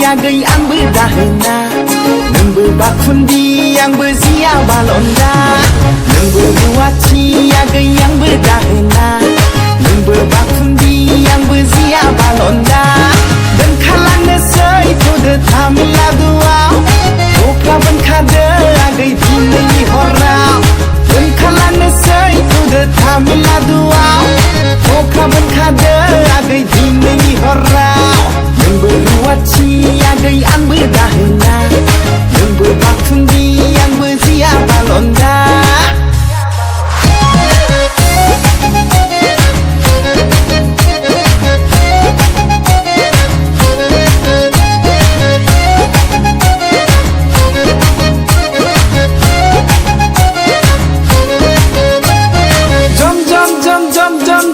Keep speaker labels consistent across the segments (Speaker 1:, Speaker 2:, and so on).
Speaker 1: Agay ang berdahana Nang berbakundi yang berzia balonda Nang berbuaci agay yang berdahana Nang berbakundi yang berzia balonda Dan kalang nesai tu detam laduau Oka ban kade agay dinai horau Dan kalang nesai tu detam laduau Oka ban kade agay dinai horau Nang berbuaci agay ang berdahana Nang berbakundi yang berzia balonda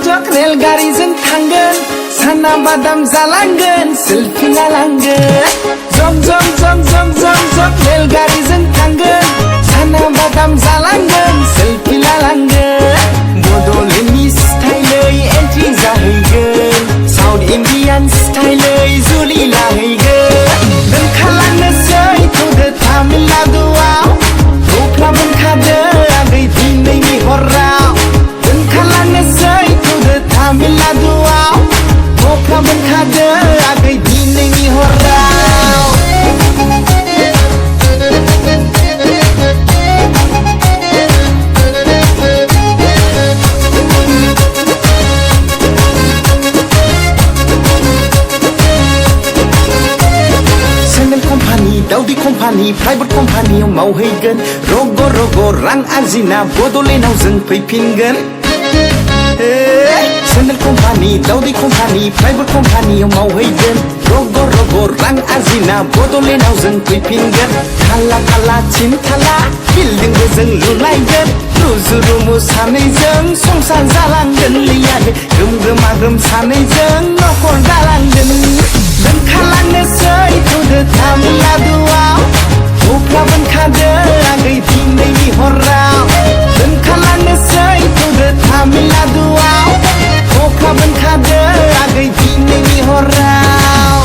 Speaker 1: Jom रेलगारिजों थांगोन साना बादाम जालांगोन selfie लालांगोन जम रेलगारिजों थांगोन साना बादाम जालांगोन selfie लालांगोन बड'लेण्डनि स्टाइलै entry जाहैगोन south Indian स्टाइलै जुलि लाहैगोन दोनखालांनोसै थौदो तामिलनाडुआव अख्ला मोनखादो आगै दिनैनि हराव दोनखालांनोसै तामिलनाडुआव अखा मोनखादो आगै दिनैनि हराव सेन्डेल कम्पानि दावदै कम्पानि प्राइभेट कम्पानियाव मावहैगोन रग' रां आरजिना बड'लेण्डआव जों फैफिनगोन सेन्डेल कम्पानि दावदै कम्पानि प्राइभेट कम्पानियाव मावहैगोन रग' रां आरजिना बड'लेण्डआव जों फैफिनगोन थाला थिनथाला बिल्डिंबो जों लुलायगोन रुजु सानैजों संसार जालांगोन लैयानो ग्रोम सानैजों न'खर दालांगोन दोनखालांनोसै थौदो तामिलनाडुआव अख्ला मोनखादो आगै दिनैनि हराव दोनखालांनोसै थौदो तामिलनाडुआव अखा मोनखादो आगै दिनैनि हराव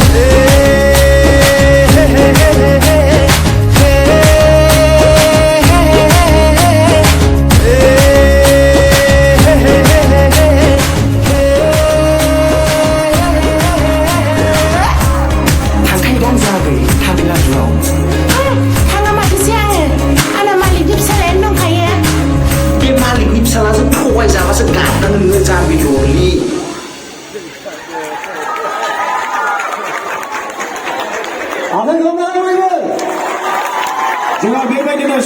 Speaker 1: थांखायोदां जागै तामिलनाडुआव
Speaker 2: थाङा माथोसै आङो आंना मालिकनि फिसालायानो दंखायो
Speaker 1: बे मालिकनि फिसालाजों थगायजाबासो गाबना नोङो जाबि दरलि
Speaker 3: जोंहा बेबायदिनो